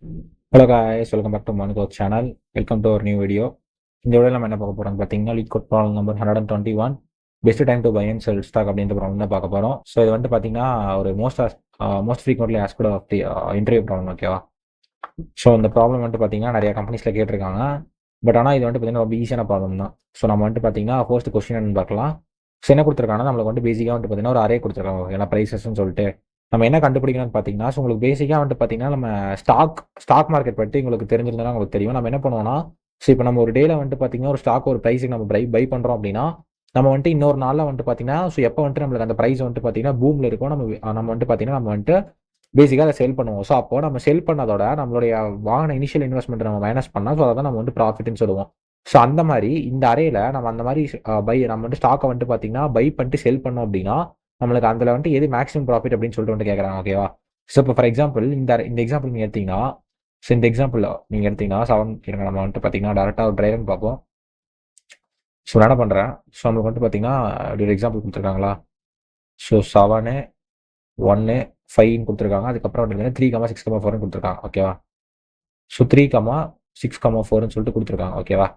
Hello guys, welcome back to Manu channel. Welcome to ஒரு new video. இந்த வீடியோவில் நம்ம என்ன பார்க்க போகிறோம் பார்த்தீங்கன்னா, LeetCode problem number 121 best time to buy and sell stock அப்படின்ற ப்ராப்ளம் தான் பார்க்க போகிறோம். ஸோ இது வந்து பார்த்தீங்கன்னா ஒரு most frequently asked of the interview problem. ஓகேவா? ஸோ இந்த ப்ராப்ளம் வந்துட்டு பார்த்தீங்கன்னா நிறைய கம்பெனிஸில் கேட்டிருக்காங்க. பட் ஆனால் இது வந்துட்டு பார்த்தீங்கன்னா ரொம்ப ஈஸியான ப்ராப்ளம் தான். ஸோ நம்ம வந்துட்டு பார்த்தீங்கன்னா ஃபர்ஸ்ட் கொஸ்டின் பார்க்கலாம். ஸோ என்ன கொடுத்துருக்காங்கன்னா, நம்மளுக்கு வந்து பேசிக்காக வந்துட்டு பார்த்தீங்கன்னா ஒரு அரே கொடுத்துருக்காங்க. ஏன்னா ப்ரைஸஸ்ன்னு சொல்லிட்டு நம்ம என்ன கண்டுபிடிக்கணும்னு பார்த்தீங்கன்னா, ஸோ உங்களுக்கு பேசிக்காக வந்துட்டு பார்த்தீங்கன்னா நம்ம ஸ்டாக் மார்க்கெட் பற்றி உங்களுக்கு தெரிஞ்சிருந்தா உங்களுக்கு தெரியும். நம்ம என்ன பண்ணுவோம்னா, ஸோ இப்போ நம்ம ஒரு டேல வந்துட்டு பார்த்தீங்கன்னா ஒரு ஸ்டாக் ஒரு ப்ரைஸுக்கு நம்ம பை பண்ணுறோம் அப்படின்னா, நம்ம வந்துட்டு இன்னொரு நாளில் வந்துட்டு பார்த்தீங்கன்னா, ஸோ எப்போ வந்துட்டு நம்மளுக்கு அந்த ப்ரைஸ் வந்துட்டு பார்த்தீங்கன்னா பூமில் இருக்கும், நம்ம வந்துட்டு பார்த்தீங்கன்னா நம்ம வந்துட்டு பேசிக்காக அதை செல் பண்ணுவோம். ஸோ அப்போ நம்ம செல் பண்ணதோட நம்மளுடைய வாங்கின இனிஷியல் இன்வெஸ்ட்மெண்ட் நம்ம மைனஸ் பண்ணால், ஸோ அதை தான் நம்ம வந்து ப்ராஃபிட்னு சொல்லுவோம். ஸோ அந்த மாதிரி இந்த அறையில் நம்ம அந்த மாதிரி நம்ம வந்து ஸ்டாக்கை வந்துட்டு பார்த்தீங்கன்னா பை பண்ணிட்டு செல் பண்ணோம் அப்படின்னா, நம்மளுக்கு அதில் வந்துட்டு எது மேக்ஸிமம் ப்ராஃபிட் அப்படின்னு சொல்லிட்டு வந்து கேட்குறாங்க. ஓகேவா? ஸோ இப்போ ஃபார் எக்ஸாம்பிள் இந்த எக்ஸாம்பிள் நீங்கள் எடுத்தீங்கன்னா, ஸோ இந்த எக்ஸாம்பிள் நீங்கள் எடுத்தீங்கன்னா 7 இருங்க, நம்ம வந்துட்டு பார்த்தீங்கன்னா டேரெக்டாக ஒரு டிரைவர்னு பார்ப்போம். ஸோ நான் என்ன பண்ணுறேன், ஸோ நம்மளுக்கு வந்துட்டு பார்த்தீங்கன்னா அப்படி ஒரு எக்ஸாம்பிள் கொடுத்துருக்காங்களா? ஸோ 7 1 5 கொடுத்துருக்காங்க. அதுக்கப்புறம் வந்து 3,6,4 கொடுத்துருக்காங்க. ஓகேவா? ஸோ 3,6,4 சொல்லிட்டு கொடுத்துருக்காங்க. ஓகேவா?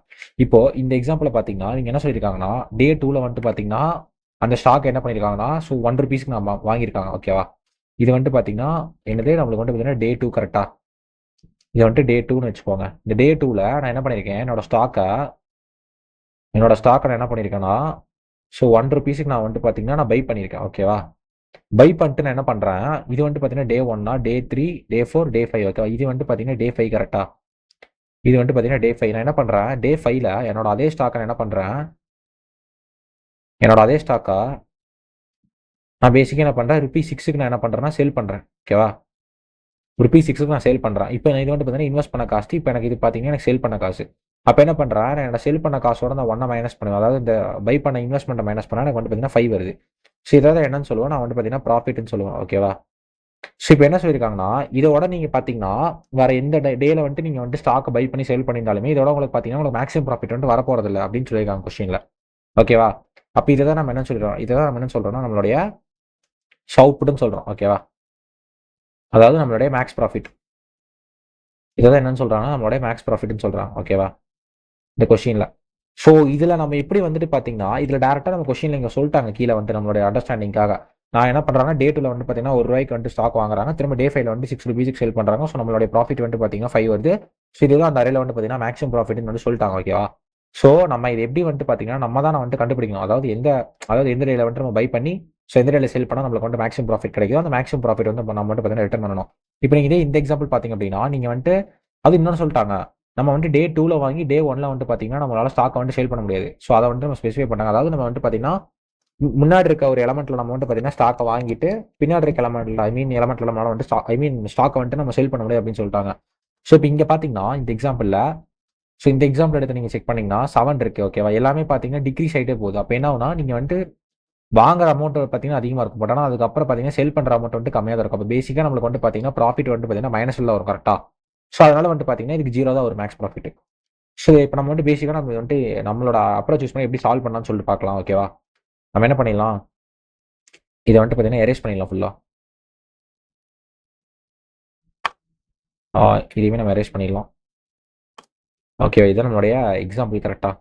இப்போ இந்த எக்ஸாம்பிள் பார்த்தீங்கன்னா நீங்கள் என்ன சொல்லியிருக்காங்கன்னா, டே 2ல வந்துட்டு பார்த்தீங்கன்னா அந்த ஸ்டாக் என்ன பண்ணியிருக்காங்கன்னா, ஸோ 1 ரூபீஸ்க்கு நம்ம வாங்கியிருக்காங்க. ஓகேவா? இது வந்துட்டு பார்த்தீங்கன்னா என்னது, நம்மளுக்கு வந்துட்டு பார்த்தீங்கன்னா டே 2 கரெக்டா? இது வந்துட்டு டே 2ன்னு வச்சுக்கோங்க. இந்த டே 2ல நான் என்ன பண்ணியிருக்கேன், என்னோட ஸ்டாக்கை நான் என்ன பண்ணியிருக்கேன்னா, ஸோ 1 ரூபீஸுக்கு நான் வந்துட்டு பார்த்தீங்கன்னா நான் பை பண்ணியிருக்கேன். ஓகேவா? பை பண்ணிட்டு நான் என்ன பண்ணுறேன், இது வந்துட்டு பார்த்தீங்கன்னா டே 1 டே 3 டே 4 டே 5. ஓகேவா? இது வந்துட்டு பார்த்தீங்கன்னா டே 5 கரெக்டா? இது வந்துட்டு பார்த்தீங்கன்னா டே 5. நான் என்ன பண்ணுறேன், டே 5ல என்னோட அதே ஸ்டாக்கை நான் என்ன பண்ணுறேன், நான் பேசிக்காக என்ன பண்ணுறேன், ₹6க்கு நான் என்ன பண்ணுறேன்னா செல் பண்ணுறேன். ஓகேவா? ₹6க்கு நான் சேல் பண்ணுறேன். இப்போ இது வந்து பார்த்தீங்கன்னா இன்வெஸ்ட் பண்ண காஸ்ட். இப்போ எனக்கு இது பார்த்தீங்கன்னா எனக்கு சேல் பண்ண காசு. அப்போ என்ன பண்ணுறேன், நான் என்னோட செல் பண்ண காசோட நான் 1 மைனஸ் பண்ணுவேன். அதாவது இந்த பை பண்ண இன்வெஸ்ட்மெண்ட்டை மைனஸ் பண்ணால் எனக்கு வந்து பார்த்தீங்கன்னா 5 வருது. ஸோ இதாவது என்னன்னு சொல்லுவேன், நான் வந்து பார்த்தீங்கன்னா ப்ராஃபிட்னு சொல்லுவேன். ஓகேவா? ஸோ இப்போ என்ன சொல்லியிருக்காங்கன்னா, இதோட நீங்கள் பார்த்தீங்கன்னா வேற எந்த டேல வந்துட்டு நீங்கள் வந்துட்டு ஸ்டாக்கை பை பண்ணி சேல் பண்ணியிருந்தாலுமே இதோட உங்களுக்கு பார்த்தீங்கன்னா உங்களுக்கு மேக்ஸிமம் ப்ராஃபிட் வந்துட்டு வரப்போறதில்லை அப்படின்னு சொல்லியிருக்காங்க கொஸ்டினில். ஓகேவா? அப்போ இதை தான் நம்ம என்ன சொல்கிறோம், நம்மளுடைய அவுட்புட்னு சொல்கிறோம். ஓகேவா? அதாவது நம்மளுடைய மேக்ஸ் ப்ராஃபிட். இதை என்னன்னு சொல்றாங்கன்னா நம்மளுடைய மேக்ஸ் ப்ராஃபிட்னு சொல்றாங்க. ஓகேவா? இந்த கொஸ்டின்ல. ஸோ இதுல நம்ம எப்படி வந்துட்டு பாத்தீங்கன்னா, இதுல டேரக்டா நம்ம கொஸ்டின்ல இங்க சொல்லிட்டாங்க கீழே வந்து நம்மளுடைய அண்டர்ஸ்டாண்டிங்காக. நான் என்ன பண்றாங்கன்னா, டே 2ல வந்து பாத்தீங்கன்னா ₹1 வந்து ஸ்டாக் வாங்குறாங்க. திரும்ப டே 5ல வந்து ₹6 சேல் பண்றாங்க. ஸோ நம்மளுடைய ப்ராஃபிட் வந்து பாத்தீங்கன்னா 5 வருது. ஸோ இதுதான் அந்த அறையில வந்து பாத்தீங்கன்னா மேக்ஸிமம் ப்ராஃபிட்னு வந்து சொல்லிட்டாங்க. ஓகேவா? ஸோ நம்ம இது எப்படி வந்துட்டு பாத்தீங்கன்னா நம்ம தான் வந்துட்டு கண்டுபிடிக்கணும். அதாவது எந்த டேல வந்துட்டு நம்ம பை பண்ணி, ஸோ எந்த டேல சேல் பண்ணா நம்மளுக்கு வந்து மேக்ஸிமம் ப்ராஃபிட் கிடைக்குதோ அந்த மேக்ஸிமம் ப்ராஃபிட் வந்து நம்ம வந்து பாத்தீங்கன்னா ரிட்டர்ன் பண்ணணும். இப்போ நீங்க இதே இந்த எக்ஸாம்பிள் பாத்தீங்க அப்படின்னா, நீங்க வந்துட்டு அது இன்னொன்னு சொல்லிட்டாங்க. நம்ம வந்து டே 2ல வாங்கி டே 1ல வந்து பாத்தீங்கன்னா நம்மளால ஸ்டாக்கை வந்து சேல் பண்ண முடியாது. ஸோ அதை வந்து நம்ம ஸ்பெசிஃபை பண்ணாங்க. அதாவது நம்ம வந்து பாத்தீங்கன்னா முன்னாடி இருக்க ஒரு எலமெண்ட்ல நம்ம வந்து பாத்தீங்கன்னா ஸ்டாக்கை வாங்கிட்டு பின்னாடி இருக்க எலமெண்ட்ல நம்மளால வந்து ஸ்டாக்கை வந்துட்டு நம்ம சேல் பண்ண முடியாது அப்படின்னு சொல்லிட்டாங்க. ஸோ இப்போ இங்க பாத்தீங்கன்னா இந்த எக்ஸாம்பிள் எடுத்து நீங்க செக் பண்ணீங்கன்னா 7 இருக்கு. ஓகேவா? எல்லாமே பாத்தீங்கன்னா டிக்ரீஸ் ஆகிட்டே போகுது. அப்போ என்ன ஆகுனா, நீங்க வந்துட்டு வாங்குற அமௌண்ட் பார்த்தீங்கன்னா அதிகமாக இருக்கும். பட் ஆனால் அதுக்கப்புறம் பார்த்தீங்கன்னா செல் பண்ணுற அமௌண்ட் வந்துட்டு கம்மியாக தான் இருக்கும். அப்போ பேசிக்காக நம்மளுக்கு வந்து பார்த்தீங்கன்னா ப்ராஃபிட் வந்து பார்த்தீங்கன்னா மைனஸில் வரும். கரெக்டாக? ஸோ அதனால வந்துட்டு பார்த்தீங்கன்னா இதுக்கு 0 தான் ஒரு மேக்ஸ் ப்ராஃபிட். ஸோ இப்போ நம்ம வந்து பேசிக்காக நம்ம வந்துட்டு நம்மளோட அப்ரோச் யூஸ் பண்ணி எப்படி சால்வ் பண்ணலாம்னு சொல்லிட்டு பார்க்கலாம். ஓகேவா? நம்ம என்ன பண்ணிடலாம், இதை வந்துட்டு பார்த்தீங்கன்னா எரேஸ் பண்ணிடலாம் ஃபுல்லாக. இதையுமே நம்ம எரேஸ் பண்ணிடலாம். ஓகேவா? இதுதான் நம்மளுடைய எக்ஸாம்பிள். கரெக்டாக?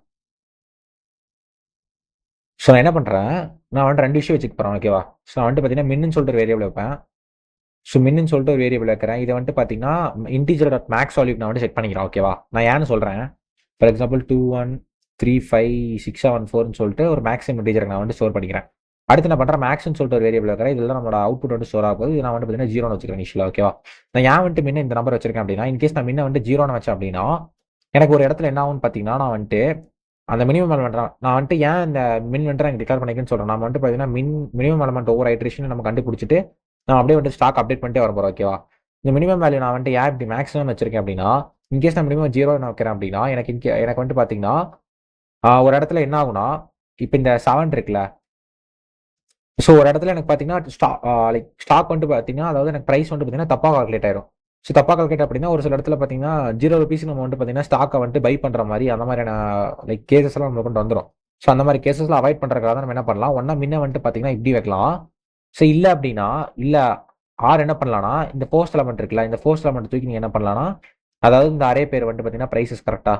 ஸோ நான் என்ன பண்ணுறேன், நான் வந்துட்டு 2 விஷயம் வச்சுக்க போகிறேன். ஓகேவா? ஸோ நான் வந்துட்டு பார்த்தீங்கன்னா மின்னு சொல்லிட்டு ஒரு வேரியபிள் வைப்பேன். ஸோ மின்னு சொல்லிட்டு ஒரு வேரியபிள் வைக்கிறேன். இதை வந்துட்டு பார்த்தீங்கன்னா இன்டீஜர் டாட் மேக்ஸ் வேல்யூ நான் வந்து செட் பண்ணிக்கிறேன். ஓகேவா? நான் ஏன்னு சொல்கிறேன், ஃபார் எக்ஸாம்பிள் 2 1 3 5 6 7 4ன்னு சொல்லிட்டு ஒரு மேக்ஸிமம் இன்டீஜர் நான் வந்து ஸ்டோர் பண்ணிக்கிறேன். அடுத்து நான் பண்ணுறேன் மேக்ஸ்ன்னு சொல்லிட்டு ஒரு வேரியபிள் வைக்கிறேன். இதில் தான் நம்மளோட அவுட்புட் வந்து ஸ்டோர் ஆகுது. இது நான் வந்து பார்த்தீங்கன்னா 0ன்னு வச்சுக்கிறேன் இனிஷியலாக. ஓகேவா? நான் ஏன் வந்துட்டு மின்ன இந்த நம்பர் வச்சிருக்கேன் அப்படின்னா, இன்கேஸ் நான் மின்ன வந்து 0ன்னு வச்சேன் அப்படின்னா எனக்கு ஒரு இடத்துல என்ன ஆகும்னு பார்த்தீங்கன்னா, நான் வந்துட்டு அந்த மினிமம் எலமெண்ட் நான் வந்துட்டு ஏன் இந்த மின் வந்துட்டு எனக்கு டிக்ளேர் பண்ணிக்கன்னு சொல்கிறேன். நம்ம வந்துட்டு பார்த்தீங்கன்னா மினிமம் எலமெண்ட் ஒவ்வொரு ஐட்ரேஷன் நம்ம கண்டுபிடிச்சிட்டு நான் அப்படியே வந்து ஸ்டாக் அப்டேட் பண்ணிட்டே வர போகிறேன். ஓகேவா? இந்த மினிமம் வேல்யூ நான் வந்துட்டு ஏன் இப்படி மேக்ஸிமம் வச்சிருக்கேன் அப்படின்னா, இன்கேஸ் நான் மினிமம் 0 நான் வைக்கிறேன் அப்படின்னா எனக்கு வந்துட்டு பார்த்தீங்கன்னா ஒரு இடத்துல என்ன ஆகுனா, இப்போ இந்த 7 இருக்குல்ல, ஸோ ஒரு இடத்துல எனக்கு பார்த்தீங்கன்னா ஸ்டாக் வந்துட்டு பார்த்தீங்கன்னா, அதாவது எனக்கு ப்ரைஸ் வந்துட்டு பார்த்தீங்கன்னா தப்பாக கால்குலேட் ஆயிரும். ஸோ தப்பாக கால்குலேட் அப்படின்னா ஒரு சில இடத்துல பார்த்தீங்கன்னா ₹0 நம்ம வந்துட்டு பார்த்தீங்கன்னா ஸ்டாக்கை வந்துட்டு பை பண்ணுற மாதிரி அந்த மாதிரியான கேசஸ் எல்லாம் நம்மளுக்கு கொண்டு வந்துடும். ஸோ அந்த மாதிரி கேசஸ்லாம் அவாய்ட் பண்ணுறதுக்காக நம்ம என்ன பண்ணலாம், ஒன்றா முன்ன வந்துட்டு பார்த்தீங்கன்னா இப்படி வைக்கலாம். ஸோ இல்லை அப்படின்னா ஆர் என்ன பண்ணலாம்னா இந்த ஃபர்ஸ்ட் எலமெண்ட் இருக்குல்ல, இந்த ஃபர்ஸ்ட் எலமெண்ட் தூக்கி நீங்கள் என்ன பண்ணலாம்னா, அதாவது இந்த அரே பேர் வந்துட்டு பார்த்தீங்கன்னா ப்ரைஸஸ் கரெக்டாக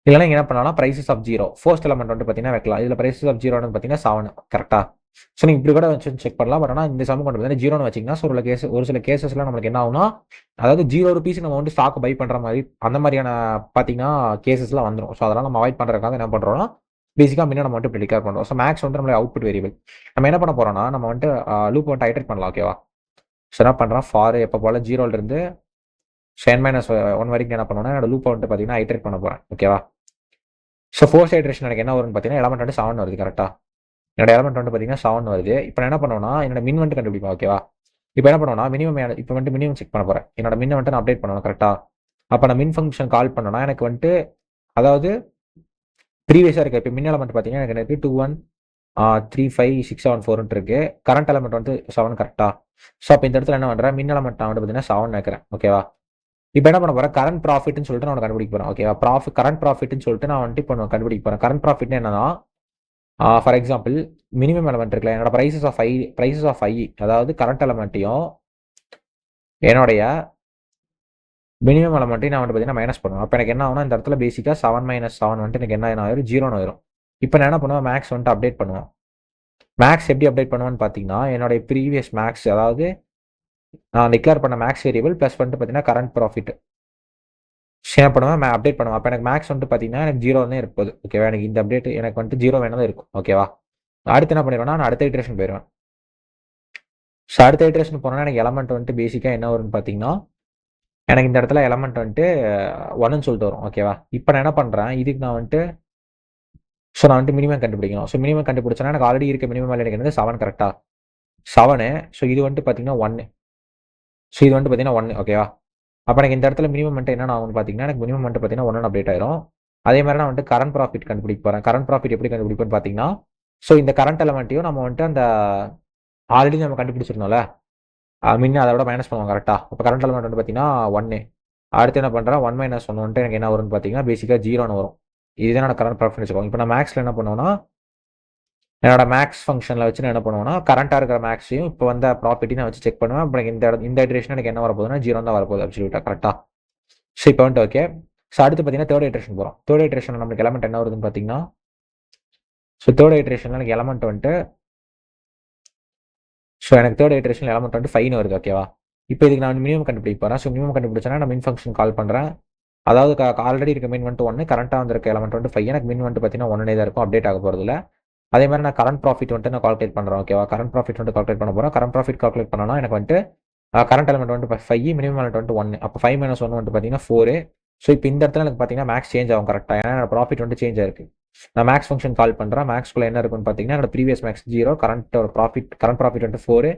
இல்லைனா என்ன பண்ணலாம் prices of zero first element வந்து பார்த்தீங்கன்னா வைக்கலாம். இதில் பிரைசஸ் ஆஃப் ஜீரோன்னு பார்த்தீங்கன்னா 7 கரெக்டாக. ஸோ நீங்கள் இப்படி கூட வச்சு செக் பண்ணலாம். பட் ஆனால் இந்த சம் கொண்டு பார்த்தீங்கன்னா ஜீரோன்னு வச்சிங்கன்னா ஸோ ஒரு சில கேசஸ்லாம் நம்மளுக்கு என்ன ஆகும்னா, அதாவது 0 ரூபீஸ் நம்ம வந்து ஸ்டாக் பை பண்ணுற மாதிரி அந்த மாதிரியான பார்த்தீங்கன்னா கேசஸ்லாம் வந்துடும். ஸோ அதெல்லாம் நம்ம அவாய்ட் பண்ணுறதுக்காக என்ன பண்ணுறோம்னா, பேசிக்காக முன்னாடி நம்ம வந்துட்டு டிக்ளேர் பண்ணுறோம். ஸோ மேக்ஸ் வந்து நம்மளுக்கு அவுட்புட் வேரியபிள். நம்ம என்ன பண்ண போகிறோம்னா, நம்ம வந்துட்டு லூப் வந்துட்டு ஐட்ரேட் பண்ணலாம். ஓகேவா? ஸோ என்ன பண்ணுறோம், ஃபார் எப்போ போல் 0லேருந்து n-1 வரைக்கும் என்ன பண்ணுவோம்னா, என்னோட லூப்பை வந்துட்டு பார்த்தீங்கன்னா ஐட்ரேட் பண்ண போகிறேன். ஓகேவா? ஸோ ஃபோர்ஸ் ஐட்ரேஷன் எனக்கு என்ன வரும்னு பார்த்தீங்கன்னா எலமெண்ட் வந்து 7 வருது கரெக்டாக. என்னோட எலமெண்ட் வந்து பார்த்தீங்கன்னா 7 வருது. இப்போ நான் என்ன பண்ணுவேன்னா என்னோட மின் வந்துட்டு கண்டுபிடிப்பேன். ஓகேவா? இப்போ என்ன பண்ணுவேன்னா மினிமம் இப்போ வந்துட்டு மினிமம் செக் பண்ண போகிறேன். என்னோட மின்னை வந்துட்டு நான் அப்டேட் பண்ணணும் கரெக்டாக. அப்போ நான் மின் ஃபங்க்ஷன் கால் பண்ணோன்னா எனக்கு வந்துட்டு அதாவது ப்ரீவியஸாக இருக்குது. இப்போ மின் எலமெண்ட் பார்த்தீங்கன்னா எனக்கு 2 1 3 5 6 7 4 இருக்கு. கரண்ட் எலமெண்ட் வந்து 7 கரெக்டாக. ஸோ அப்போ இந்த இடத்துல என்ன பண்ணுறேன், மின் எலமெண்ட் நான் வந்து பார்த்தீங்கன்னா 7 வைக்கிறேன். ஓகேவா? இப்போ என்ன பண்ண போகிறேன், கரண்ட் ப்ராஃபிட்னு சொல்லிட்டு நான் கண்டுபிடிக்க போகிறேன். ஓகேவா? கரண்ட் ப்ராஃபிட்னு சொல்லிட்டு நான் வந்துட்டு இப்போ கண்டுபிடிக்க போகிறேன். கரண்ட் ப்ராஃபிட்னு என்னன்னா, ஃபார் எக்ஸாம்பிள் மினிமம் எலமெண்ட் இருக்குல்ல, என்னோட ப்ரைசஸ் ஆஃப் ஐ அதாவது கரண்ட் எலமெண்ட்டையும் என்னுடைய மினிமம் எலமெண்ட்டையும் நான் வந்து பார்த்தீங்கன்னா மைனஸ் பண்ணுவேன். அப்போ எனக்கு என்ன ஆகும்னா இந்த இடத்துல பேசிக்காக 7 - 7 வந்துட்டு எனக்கு என்ன ஆயிரும் 0 ஆயிரும். இப்போ நான் என்ன பண்ணுவேன், மேக்ஸ் வந்துட்டு அப்டேட் பண்ணுவேன். மேக்ஸ் எப்படி அப்டேட் பண்ணுவேன்னு பார்த்தீங்கன்னா, என்னுடைய ப்ரீவியஸ் மேக்ஸ் அதாவது நான் டிக்ளேர் பண்ண மேக்ஸ் வேரியபிள் ப்ளஸ் வந்துட்டு பார்த்தீங்கன்னா கரண்ட் ப்ராஃபிட் ஷேர் பண்ணுவேன், அப்டேட் பண்ணுவேன். அப்போ எனக்கு மேக்ஸ் வந்துட்டு பார்த்தீங்கன்னா எனக்கு 0 தான் இருப்பது. ஓகேவா? எனக்கு இந்த அப்டேட் எனக்கு வந்துட்டு 0 வேணும் தான் இருக்கும். ஓகேவா? அடுத்து என்ன பண்ணிடுவேன்னா நான் அடுத்த இட்ரேஷன் போயிடுவேன். ஸோ அடுத்த இட்ரேஷன் போனோன்னா எனக்கு எலமெண்ட் வந்துட்டு பேசிக்காக என்ன வரும்னு பார்த்தீங்கன்னா, எனக்கு இந்த இடத்துல எலமெண்ட் வந்துட்டு 1ன்னு சொல்லிட்டு வரும். ஓகேவா? இப்போ நான் என்ன பண்ணுறேன், இதுக்கு நான் வந்துட்டு ஸோ நான் வந்துட்டு மினிமம் கண்டுபிடிக்கணும். ஸோ மினிமம் கண்டுபிடிச்சேன்னா எனக்கு ஆல்ரெடி இருக்க மினிமம் வேல்யூ எனக்கு என்னது 7 கரெக்டாக 7. ஸோ இது வந்துட்டு பார்த்தீங்கன்னா 1. ஸோ இது வந்துட்டு பார்த்தீங்கன்னா 1. ஓகேவா? அப்போ எனக்கு இந்த இடத்துல மினிமம் வந்துட்டு என்ன ஆகும்னு பார்த்தீங்கன்னா, எனக்கு மினிமம் வந்துட்டு பார்த்தீங்கன்னா 1 அப்டேட் ஆயிரும். அதே மாதிரி நான் வந்துட்டு கரண்ட் ப்ராஃபிட் கண்டுபிடிக்க போகிறேன். கரண்ட் ப்ராஃபிட் எப்படி கண்டுபிடிப்பேன்னு பார்த்தீங்கன்னா, ஸோ இந்த கரண்ட் எலமெண்ட்டையும் நம்ம வந்துட்டு அந்த ஆல்ரெடி நம்ம கண்டுபிடிச்சிருந்தோம்ல முன்ன அதை விட மைனஸ் பண்ணுவோம் கரெக்டாக. அப்போ கரண்ட் எலமெண்ட் வந்து பார்த்தீங்கன்னா 1. அடுத்து என்ன பண்ணுறேன், 1 - 1 வந்துட்டு எனக்கு என்ன வரும்னு பார்த்தீங்கன்னா பேசிக்காக 0ன்னு வரும். இதுதான் என்னோட கரண்ட் ப்ராஃபிட் வச்சுக்கோங்க. இப்போ நான் மேக்ஸில் என்ன பண்ணுவேன்னா, என்னோட மேக்ஸ் ஃபங்க்ஷனில் வச்சு நான் என்ன பண்ணுவேன்னா, கரண்ட்டாக இருக்கிற மேக்ஸையும் இப்போ வந்த ப்ராஃபிட்டையும் நான் வச்சு செக் பண்ணுவேன். அப்போ இந்த இட்ரேஷன் எனக்கு என்ன வரப்போகுதுன்னா 0 தான் வரப்போகுது அப்சல்யூட்டாக கரெக்டாக. ஸோ இப்போ வந்துட்டு ஓகே. ஸோ அடுத்து பார்த்தீங்கன்னா தேர்ட் இட்ரேஷன் போகிறோம். தேர்ட் இட்ரேஷன் நமக்கு எலமெண்ட் என்ன வருதுன்னு பார்த்தீங்கன்னா, ஸோ தேர்ட் இட்ரேஷனில் எனக்கு எலமெண்ட் வந்துட்டு ஸோ எனக்கு தேர்ட் இட்ரேஷன் எலமெண்ட் வந்துட்டு 5 வருது. ஓகேவா? இப்போ இதுக்கு நான் மினிமம் கண்டுபிடிக்க போகிறேன். ஸோ மினிமம் கண்டுபிடிச்சேன்னா நான் மின் ஃபங்க்ஷன் கால் பண்ணுறேன். அதாவது ஆல்ரெடி இருக்க மின் வந்துட்டு 1, கரண்ட்டாக வந்திருக்க எலமெண்ட் வந்துட்டு 5. எனக்கு மின் வந்துட்டு பார்த்தீங்கன்னா 1 தான் இருக்கும், அப்டேட் ஆக போகிறதில்ல. அதே மாதிரி நான் கரண்ட் ப்ராஃபிட் வந்துட்டு நான் கால்குலேட் பண்ணுறேன். ஓகேவா? கரண்ட் ப்ராஃபிட் வந்துட்டு கால்குலேட் பண்ண போகிறேன். கரண்ட் ப்ராஃபிட் கால்குலேட் பண்ணனா எனக்கு வந்துட்டு கரண்ட் எலமெண்ட் வந்துட்டு 5, மினிமம் எலமெண்ட் வந்துட்டு 1. அப்போ 5 - 1 வந்துட்டு பார்த்தீங்கன்னா 4. ஸோ இப்போ இந்த இடத்துல எனக்கு பார்த்தீங்கன்னா மேக்ஸ் சேஞ்ச் ஆகும் கரெக்டாக. ஏன்னா ப்ராஃபிட் வந்துட்டு சேஞ்ச் ஆயிருக்கு. நான் மேக்ஸ் ஃபங்க்ஷன் கால் பண்ணுறேன். மேக்ஸ்க்குள்ள என்ன இருக்குன்னு பார்த்தீங்கன்னா என்னோட ப்ரீவியஸ் மேக்ஸ் 0, கரண்ட் ப்ராஃபிட் வந்துட்டு 4.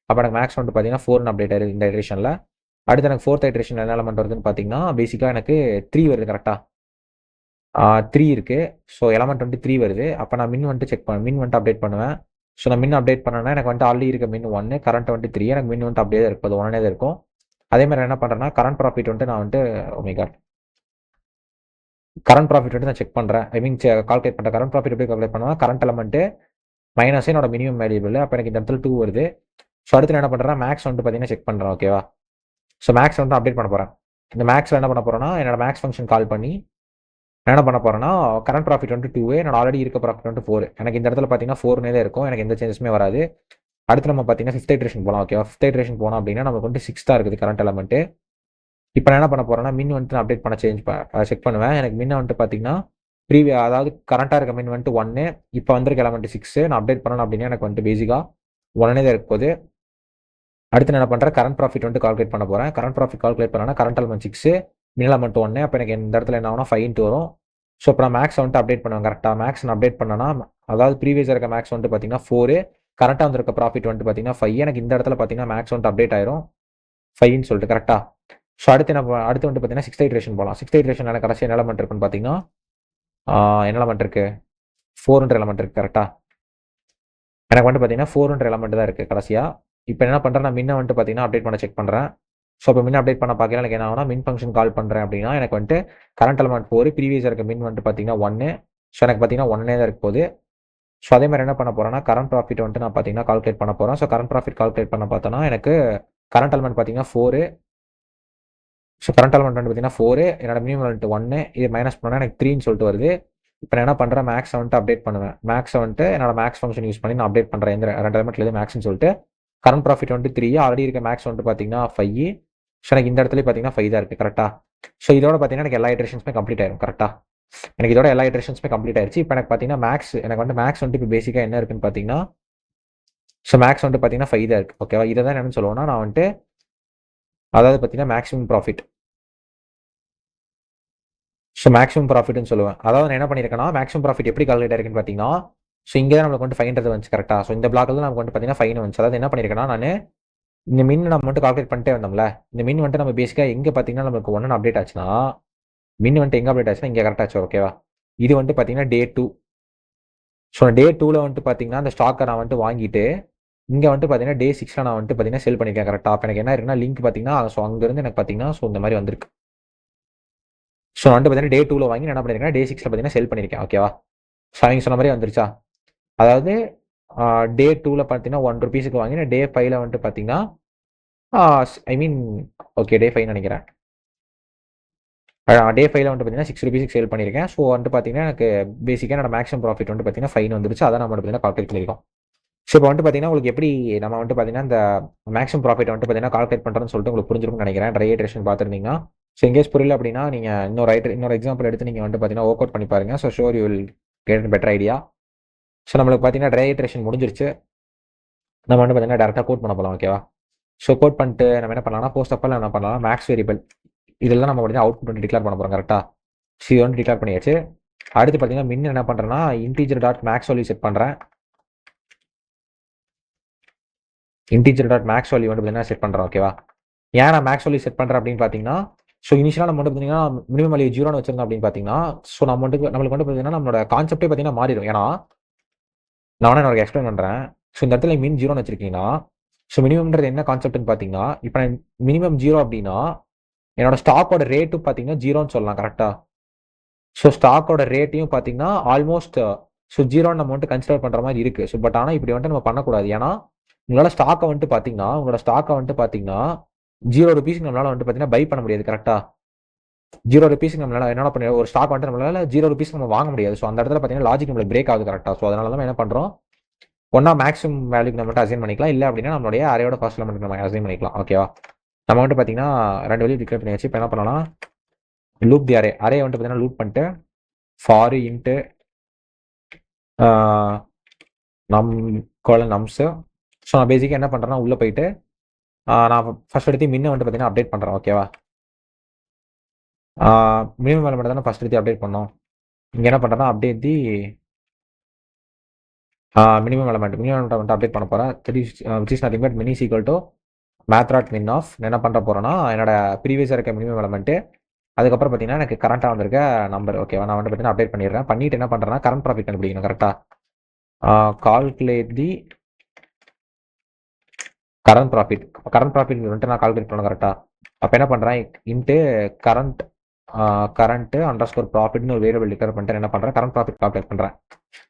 அப்போ எனக்கு மேக்ஸ் வந்துட்டு பார்த்தீங்கன்னா 4 அப்டேட் ஆயிருக்கு இந்த இட்ரேஷனில். அடுத்து எனக்கு ஃபோர்த் இட்ரேஷன் என்ன எலமெண்ட் வருதுன்னு பார்த்தீங்கன்னா பேசிக்காக எனக்கு 3 வருது கரெக்டாக. 3 இருக்குது. ஸோ எலமெண்ட் வந்துட்டு 3 வருது. அப்போ நான் மின் வந்துட்டு அப்டேட் பண்ணுவேன். ஸோ நான் மின் அப்டேட் பண்ணேன்னா எனக்கு வந்துட்டு ஆல்ரெடி இருக்க மின் 1, கரண்ட் வந்துட்டு 3. எனக்கு மின் வந்துட்டு அப்படியே தான் இருப்பது 1 தான் இருக்கும். அதே மாதிரி என்ன பண்ணுறேன்னா கரண்ட் ப்ராஃபிட் வந்துட்டு நான் வந்துட்டு கரண்ட் ப்ராஃபிட் வந்துட்டு நான் செக் பண்ணுறேன். ஐ மீன் கால்குலேட் பண்ணுறேன். கரண்ட் ப்ராஃபிட் எப்படி கால்குலேட் பண்ணுவேன், கரண்ட் எலமெண்ட்டு மைனஸ் என்னோட மினிமம் வேரியபிள். அப்போ எனக்கு இந்த இடத்துல 2 வருது. ஸோ அடுத்து நான் என்ன பண்ணுறேன், மேக்ஸ் வந்துட்டு பார்த்தீங்கன்னா செக் பண்ணுறேன். ஓகேவா? ஸோ மேக்ஸ் வந்துட்டு அப்டேட் பண்ண போகிறேன். இந்த மேக்ஸில் என்ன பண்ண போகிறேன்னா, என்னோட மேக்ஸ் ஃபங்க்ஷன் கால் பண்ணி நான் என்ன பண்ண போகிறேன்னா, கரண்ட் ப்ராஃபிட் வந்துட்டு 2, என்னோட ஆல்ரெடி இருக்க ப்ராஃபிட் வந்துட்டு 4. எனக்கு இந்த இடத்துல பார்த்தீங்கன்னா 4 தான் இருக்கும். எனக்கு எந்த சேஞ்சஸுமே வராது. அடுத்து நம்ம பார்த்தீங்கன்னா 5th இட்ரேஷன் போகலாம். ஓகேவா? 5th இட்ரேஷன் போனோம் அப்படின்னா நமக்கு வந்துட்டு 6 தான் இருக்குது கரண்ட் எலமெண்ட்டு. இப்போ நான் என்ன பண்ண போகிறேன்னா, மின் வந்துட்டு அப்டேட் பண்ண செக் பண்ணுவேன். எனக்கு மின்ன வந்துட்டு பார்த்தீங்கன்னா அதாவது கரண்ட்டாக இருக்க மின் வந்துட்டு 1, இப்போ வந்திருக்க எலமெண்ட் 6. நான் அப்டேட் பண்ணணும் அப்படின்னா எனக்கு வந்துட்டு பேசிக்காக 1 தான் இருக்க போகுது. அடுத்து நான் என்ன பண்ணுறேன், கரண்ட் ப்ராஃபிட் வந்துட்டு கால்குலேட் பண்ண போகிறேன். கரண்ட் ப்ராஃபிட் கால்குலேட் பண்ணனா கரண்ட் எலமெண்ட் 6, மின் எலமெண்ட் 1. அப்போ எனக்கு இந்த இடத்துல என்ன ஆகும்னா 5 வரும். ஸோ இப்போ நான் மேக்ஸ் வந்துட்டு அப்டேட் பண்ணுவேன் கரெக்டாக. மேக்ஸ் நான் அப்டேட் பண்ணனா அதாவது ப்ரீவியஸாக இருக்க மேக்ஸ் வந்துட்டு பார்த்தீங்கன்னா 4, கரண்ட்டாக வந்திருக்க ப்ராஃபிட் வந்துட்டு பார்த்தீங்கன்னா 5. எனக்கு இந்த இடத்துல பார்த்தீங்கன்னா மேக்ஸ் வந்துட்டு அப்டேட் ஆயிரும் 5ன்னு சொல்லிட்டு கரெக்டாக. ஸோ அடுத்து வந்துட்டு பார்த்தீங்கன்னா 6th இட்ரேஷன் போகலாம். 6th இட்ரேஷன் எனக்கு கடைசி என்ன எலமெண்ட் இருக்குன்னு பார்த்தீங்கன்னா என்ன எலமெண்ட் இருக்குது, 4 எலமெண்ட் இருக்குது கரெக்டாக. எனக்கு வந்துட்டு பார்த்தீங்கன்னா 4 எலமெண்ட் தான் இருக்குது கடைசியாக. இப்போ என்ன பண்ணுறேன், நான் மின்ன வந்துட்டு பார்த்தீங்கன்னா அப்டேட் பண்ண செக் பண்ணுறேன். ஸோ இப்போ மின் அப்டேட் பண்ண பார்க்கல எனக்கு என்ன ஆகும்னா, மின் ஃபங்க்ஷன் கால் பண்ணுறேன் அப்படின்னா எனக்கு வந்துட்டு கரண்ட் எலமெண்ட் 4, ப்ரீவியஸாக இருக்க மின் வந்துட்டு பார்த்தீங்கன்னா 1. ஸோ எனக்கு பார்த்தீங்கன்னா 1 தான் இருக்க போகுது. ஸோ அதே மாதிரி என்ன பண்ண போகிறேன்னா கரண்ட் ப்ராஃபிட் வந்துட்டு நான் பார்த்தீங்கன்னா கால்குலேட் பண்ண போகிறேன். ஸோ கரண்ட் ப்ராஃபிட் கால்குலேட் பண்ண பார்த்தோன்னா எனக்கு கரண்ட் எலமெண்ட் பார்த்தீங்கன்னா 4. ஸோ கரண்ட் எலமெண்ட் வந்து பார்த்தீங்கன்னா 4, என்னோட மினிமம் வந்துட்டு 1, இது மைனஸ் பண்ணால் எனக்கு 3ன்னு சொல்லிட்டு வருது. இப்போ நான் என்ன பண்ணுறேன், மேக்ஸ் வந்துட்டு அப்டேட் பண்ணுவேன். மேக்ஸ் வந்துட்டு என்னோட மேக்ஸ் ஃபங்க்ஷன் யூஸ் பண்ணி நான் அப்டேட் பண்ணுறேன். இந்த 2 எலமெண்ட்ல மேக்ஸ்னு சொல்லிட்டு கரண்ட் ப்ராஃபிட் வந்துட்டு 3, ஆல்ரெடி இருக்க மேக்ஸ் வந்துட்டு பார்த்தீங்கன்னா 5. ஸோ எனக்கு இந்த இடத்துல பார்த்தீங்கன்னா 5 தான் இருக்குது கரெக்டாக. ஸோ இதோட பார்த்தீங்கன்னா எனக்கு எல்லா இட்ரேஷன்ஸுமே கம்ப்ளீட் ஆயிரும் கரெக்டாக. எனக்கு இதோட எல்லா இட்ரேஷன்ஸுமே கம்ப்ளீட் ஆயிடுச்சு. இப்போ எனக்கு பார்த்தீங்கன்னா எனக்கு வந்து மேக்ஸ் வந்துட்டு இப்போ பேசிக்காக என்ன இருக்குன்னு பார்த்தீங்கன்னா, ஸோ மேக்ஸ் வந்துட்டு பார்த்தீங்கன்னா 5 தான் இருக்குது ஓகேவா. இதை தான் என்னன்னு சொல்லுவோம்னா நான் வந்துட்டு அதாவது பார்த்தீங்கன்னா மேக்ஸிமம் ப்ராஃபிட். ஸோ மேக்ஸிமம் ப்ராஃபிட்னு சொல்லுவேன். அதாவது நான் என்ன பண்ணியிருக்கேன்னா மேக்ஸிமம் ப்ராஃபிட் எப்படி கால்குலேட் ஆயிருக்குன்னு பார்த்தீங்கன்னா, ஸோ இங்கே தான் நம்மளுக்கு வந்து 5 வந்துச்சு கரெக்டாக. ஸோ இந்த பிளாக்ல நமக்கு வந்து பார்த்தீங்கன்னா 5 வந்துச்சு. அதாவது என்ன பண்ணியிருக்கேன்னா நான் இந்த மின் நம்ம வந்துட்டு கால்குலேட் பண்ணிட்டே வந்தோம்ல, இந்த மின் வந்துட்டு நம்ம பேசிக்காக எங்கே பார்த்தீங்கன்னா நமக்கு 1 அப்டேட் ஆச்சுன்னா, மின் வந்துட்டு எங்கே அப்டேட் ஆச்சுன்னா இங்கே கரெக்டாக ஆச்சு ஓகேவா. இது வந்துட்டு பார்த்தீங்கன்னா டே 2. ஸோ டே 2ல வந்துட்டு பார்த்தீங்கன்னா அந்த ஸ்டாக்கை நான் வந்துட்டு வாங்கிட்டு இங்கே வந்துட்டு பார்த்தீங்கன்னா டே 6ல நான் வந்துட்டு பார்த்தீங்கன்னா செல் பண்ணியிருக்கேன் கரெக்டாக. அப்போ எனக்கு என்ன இருக்குன்னா லிங்க் பார்த்தீங்கன்னா ஸோ அங்கேருந்து எனக்கு பார்த்தீங்கன்னா ஸோ இந்த மாதிரி வந்திருக்கு. ஸோ வந்துட்டு பார்த்தீங்கன்னா டே 2ல வாங்கி நான் என்ன பண்ணியிருக்கேன், டே 6ல பார்த்தீங்கன்னா செல் பண்ணியிருக்கேன் ஓகேவா. ஸோ அவங்க சொன்ன மாதிரி வந்துருச்சா. அதாவது டே 2ல பார்த்தீங்கன்னா 1 ருபீஸுக்கு வாங்கி நான் டே 5ல வந்துட்டு பார்த்தீங்கன்னா ஐ மீன் ஓகே டே 5 நினைக்கிறேன். டே 5ல வந்துட்டு பார்த்தீங்கன்னா 6 ருபீஸுக்கு சேல் பண்ணியிருக்கேன். ஸோ வந்துட்டு பார்த்தீங்கன்னா எனக்கு பேசிக்காக என்னோட மேக்ஸிமம் ப்ராஃபிட் வந்துட்டு பார்த்தீங்கன்னா 5 வந்துருச்சு. அதை நம்ம பார்த்தீங்கன்னா கால்குலேட் பண்ணியிருக்கோம். ஸோ இப்போ வந்துட்டு பார்த்தீங்கன்னா உங்களுக்கு எப்படி நம்ம வந்துட்டு பார்த்தீங்கன்னா இந்த மேக்ஸிமம் ப்ராஃபிட் வந்துட்டு பார்த்தீங்கன்னா கால்குலேட் பண்ணுறதுன்னு சொல்லிட்டு உங்களுக்கு புரிஞ்சிருக்கும்னு நினைக்கிறேன். ட்ரை இட்ரேஷன் பார்த்துருந்தீங்கன்னா. ஸோ எங்கேஸ் புரியல அப்படின்னா நீங்கள் இன்னொரு எக்ஸாம்பிள் எடுத்து நீங்கள் வந்துட்டு பார்த்தீங்கன்னா ஒர்க் அவுட் பண்ணி பாருங்க. So sure you will get better idea. So நம்மளுக்கு பார்த்தீங்கன்னா ட்ரை இட்ரேஷன் முடிஞ்சிருச்சு. நம்ம வந்து பார்த்தீங்கன்னா டேரெக்டாக கோட் பண்ண போகலாம் ஓகேவா. ஸோ கோட் பண்ணிட்டு நம்ம என்ன பண்ணலாம்னா போஸ்ட் அப்போ என்ன பண்ணலாம், மேக்ஸ் வேரியபிள் இதெல்லாம் நம்ம பார்த்தீங்கன்னா அவுட்புட் வந்து டிக்ளேர் பண்ண போகிறோம் கரெக்டாக. ஸோ இது வந்து டிக்ளேர் பண்ணியாச்சு. அடுத்து பார்த்தீங்கன்னா மின் என்ன பண்ணுறேன்னா integer dot maths value set பண்ணுறேன். இன்டீஜர் டாட் மேக்ஸ் வேல்யூ வந்து பார்த்தீங்கன்னா செட் பண்ணுறேன் ஓகேவா. ஏன் நான் மேக்ஸ் வேல்யூ செட் பண்ணுறேன் அப்படின்னு பார்த்தீங்கன்னா, ஸோ இனிஷியலாக நம்ம வந்து பார்த்தீங்கன்னா மினிமம் வேல்யூ 0ன்னு வச்சிருந்தோம் அப்படின்னு பார்த்தீங்கன்னா, ஸோ நம்மளுக்கு வந்து பார்த்தீங்கன்னா நம்மளோட கான்செப்டே பார்த்தீங்கன்னா மாறிடும். ஏன்னா நான் வேணா எனக்கு எக்ஸ்பிளைன் பண்ணுறேன். ஸோ இந்த இடத்துல மின் 0ன்னு வச்சிருக்கீங்கன்னா, ஸோ மினிமம்ன்றது என்ன கான்செப்ட்னு பார்த்தீங்கன்னா, இப்போ நான் மினிமம் 0 அப்படின்னா என்னோட ஸ்டாக்கோட ரேட்டும் பார்த்தீங்கன்னா 0ன்னு சொல்லலாம் கரெக்டாக. ஸோ ஸ்டாக்கோட ரேட்டையும் பார்த்தீங்கன்னா ஆல்மோஸ்ட் ஸோ 0ன்னு நம்ம வந்துட்டு கன்சிடர் பண்ணுற மாதிரி இருக்குது. ஸோ பட் ஆனால் இப்படி வந்துட்டு நம்ம பண்ணக்கூடாது. ஏன்னா உங்களால் ஸ்டாக்கை வந்துட்டு பார்த்தீங்கன்னா 0 ருபீஸ்க்கு நம்மளால் வந்துட்டு பார்த்தீங்கன்னா பை பண்ண முடியாது கரெக்டாக. 0 ருபீஸ்க்கு நம்மளால என்ன பண்ண ஒரு ஸ்டாக் வந்துட்டு நம்மளால 0 ருபீஸ்க்கு நம்ம வாங்க முடியாது. ஸோ அந்த இடத்துல பார்த்தீங்கன்னா லாஜிக் நம்மளுக்கு பிரேக் ஆகுது கரெக்டாக. ஸோ அதனால தான் என்ன பண்ணுறோம், ஒன்றா மேக்ஸிமம் வேல்யூக்கு நம்ம அசைன் பண்ணிக்கலாம். இல்லை அப்படின்னா நம்மளுடைய அரையோட ஃபர்ஸ்ட் எலிமெண்ட் நம்ம அசைன் பண்ணிக்கலாம் ஓகேவா. நம்ம வந்துட்டு பார்த்தீங்கன்னா 2 வேல்யூ டிக்ளேர் பண்ணியாச்சு. இப்போ என்ன பண்ணலாம், லூப் தி அரே வந்துட்டு பார்த்தீங்கன்னா லூப் பண்ணிட்டு ஃபார் இன்ட்டு நம் நம்ஸு. ஸோ நான் பேசிக்காக என்ன பண்ணுறேன்னா உள்ளே போயிட்டு நான் ஃபர்ஸ்ட் எடுத்து மின்ன வந்துட்டு பார்த்தீங்கன்னா அப்டேட் பண்ணுறேன் ஓகேவா. மினிமம் எலிமெண்ட் தானே ஃபர்ஸ்ட் எடுத்து அப்டேட் பண்ணோம். இங்கே என்ன பண்ணுறேன்னா அப்டேட் தி மினிமம் எலிமெண்ட் வந்துட்டு அப்டேட் பண்ண போகிறேன். Which is nothing but mini equal to math dot min of. என்ன பண்ணுற போகிறேன்னா என்னோட ப்ரீவியஸாக இருக்க மினிமம் எலிமெண்ட்டு, அதுக்கப்புறம் பார்த்தீங்கன்னா எனக்கு கரண்ட்டாக வந்திருக்க நம்பர் ஓகேவா. நான் வந்துட்டு பார்த்தீங்கன்னா அப்டேட் பண்ணிடுறேன். பண்ணிட்டு என்ன பண்ணுறேன்னா கரண்ட் ப்ராஃபிட் கண்டுபிடிக்கணும் கரெக்டாக. கால்குலேட் தி கரண்ட் ப்ராஃபிட் வந்துட்டு நான் கால்குலேட் பண்ணணும் கரெக்டாக. அப்போ என்ன பண்ணுறேன், இன்ட்டு கரண்ட்டு அண்டர்ஸ்கோர் ப்ராஃபிட்னு ஒரு வேரியபிள் டிக்ளேர் பண்ணிட்டு என்ன பண்ணுறேன், கரண்ட் ப்ராஃபிட் கால்குலேட் பண்ணுறேன்.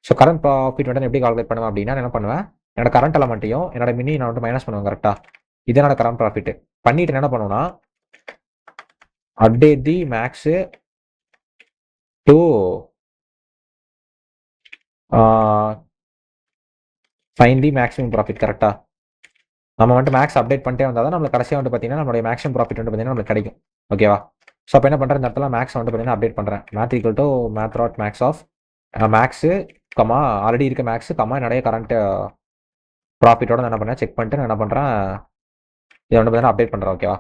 ஸோ கரண்ட் ப்ராஃபிட் வந்துட்டு எப்படி கால்குலேட் பண்ணுவேன் அப்படின்னா என்ன பண்ணுவேன், என்னோட கரண்ட் எலமெண்ட்டையும் என்னோட மினி நான் வந்துட்டு மைனஸ் பண்ணுவேன் கரெக்டாக. இது என்னோட கரண்ட் ப்ராஃபிட். பண்ணிட்டு என்ன பண்ணுவேன்னா update the maths to find the maximum profit கரெக்டாக. நம்ம வந்துட்டு மேக்ஸ் அப்டேட் பண்ணிட்டே வந்தால் தான் நம்மளுக்கு கடைசியாக வந்துட்டு பார்த்தீங்கன்னா நம்மளுடைய மேக்ஸிமம் ப்ராஃபிட் வந்து பார்த்தீங்கன்னா நம்மளுக்கு கிடைக்கும் ஓகேவா. ஸோ அப்போ என்ன பண்ணுறேன், இந்த இடத்துல மேக்ஸ் வந்துட்டு பார்த்தீங்கன்னா அப்டேட் பண்ணுறேன். Math equal to math dot max of max comma already இருக்க மேக்ஸு கமா என்னுடைய கரண்ட் ப்ராஃபிட்டோட நான் என்ன பண்ணேன் செக் பண்ணிட்டு நான் என்ன பண்ணுறேன், இதை வந்து பார்த்தீங்கன்னா அப்டேட் பண்ணுறேன் ஓகேவா.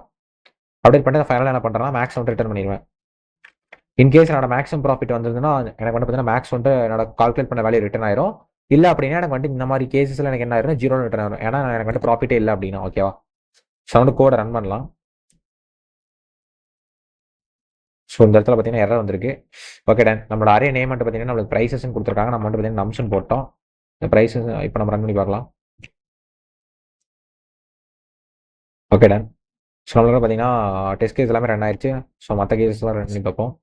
அப்டேட் பண்ணிட்டு ஃபைனலாக என்ன பண்ணுறேன்னா மேக்ஸ் வந்துட்டு ரிட்டர்ன் பண்ணிடுவேன். இன்கேஸ் என்னோட மேக்ஸிமம் ப்ராஃபிட் வந்ததுன்னா எனக்கு வந்து பார்த்தீங்கன்னா மேக்ஸ் வந்துட்டு என்னோட கால்குலேட் பண்ண வேல்யூ ரிட்டர்ன் ஆயிரும். இல்லை அப்படின்னா எனக்கு வந்துட்டு இந்த மாதிரி கேசஸில் எனக்கு என்ன ஆயிரும், 0 ரிட்டர்ன் ஆயிரும். ஏன்னா எனக்கு வந்துட்டு ப்ராஃபிட்டே இல்லை அப்படின்னா ஓகேவா. ஸோ வந்து கோடை ரன் பண்ணலாம். ஸோ இந்த இடத்துல பார்த்தீங்கன்னா எரர் வந்திருக்கு. Okay done. நம்மளோட அரே நேம் வந்துட்டு பார்த்தீங்கன்னா நம்மளுக்கு ப்ரைஸஸ்ன்னு கொடுத்துருக்காங்க. நம்ம வந்துட்டு பார்த்தீங்கன்னா நம்ஸ்ன்னு போட்டோம். இந்த ப்ரைஸஸ் இப்போ நம்ம ரன் பண்ணி பார்க்கலாம். Okay done. ஸோ நம்மளுக்கு பார்த்தீங்கன்னா டெஸ்ட் கேஸ் எல்லாமே ரன் ஆயிடுச்சு. ஸோ மற்ற கேசஸ்லாம் ரன் பண்ணி பார்ப்போம்.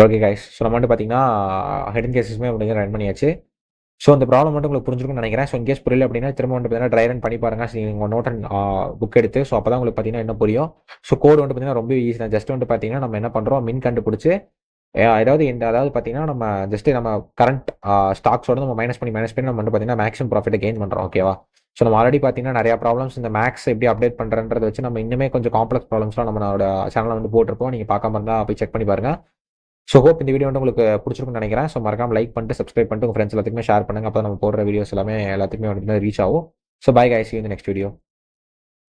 ஓகே கைஸ், ஸோ நம்ம வந்து பார்த்தீங்கன்னா ஹிடன் கேசஸ்மே அப்படிங்கிற ரன் பண்ணியாச்சு. ஸோ அந்த ப்ராப்ளம் மட்டும் உங்களுக்கு புரிஞ்சிருக்கும்னு நினைக்கிறேன். ஸோ இன்கேஸ் புரியல அப்படின்னா திரும்ப வந்து பார்த்தீங்கன்னா ட்ரை ரன் பண்ணி பாருங்க. நீங்கள் நோட் அண்ட் புக் எடுத்து. ஸோ அப்போ தான் உங்களுக்கு பார்த்தீங்கன்னா என்ன புரியும். ஸோ கோடு வந்து பார்த்தீங்கன்னா ரொம்ப ஈஸி தான். ஜஸ்ட் வந்து பார்த்தீங்கன்னா நம்ம என்ன பண்ணுறோம், மின் கண்டுபிடிச்சி அதாவது பார்த்தீங்கன்னா நம்ம ஜஸ்ட் நம்ம கரண்ட் ஸ்டாக்ஸோட நம்ம மைனஸ் பண்ணி நம்ம வந்து பார்த்தீங்கன்னா மேக்ஸிமம் ப்ராஃபிட்டை கெயின் பண்ணுறோம். ஓகேவா? ஸோ நம்ம ஆல்ரெடி பார்த்தீங்கன்னா நிறைய ப்ராப்ளம்ஸ் இந்த மேக்ஸ் எப்படி அப்டேட் பண்ணுறன்றதை வச்சு நம்ம இன்னுமே கொஞ்சம் காம்ப்ளெக்ஸ் ப்ராப்ளம்ஸ்லாம் நம்மளோட சேனலில் வந்து போட்டிருப்போம். நீங்கள் பார்க்காம இருந்தால் போய் செக் பண்ணி பாருங்க. ஸோ ஹோப் இந்த வீடியோ வந்து உங்களுக்கு பிடிச்சிருக்கும்னு நினைக்கிறேன். ஸோ மறக்காம லைக் பண்ணிட்டு சப்ஸ்கிரைப் பண்ணிட்டு உங்கள் ஃப்ரெண்ட்ஸ் எல்லாத்துக்குமே ஷேர் பண்ணுங்க. அப்போ நம்ம போடுற வீடியோஸ் எல்லாமே எல்லாத்துக்குமே வந்து ரீச் ஆகும். So bye guys, see you in the next video.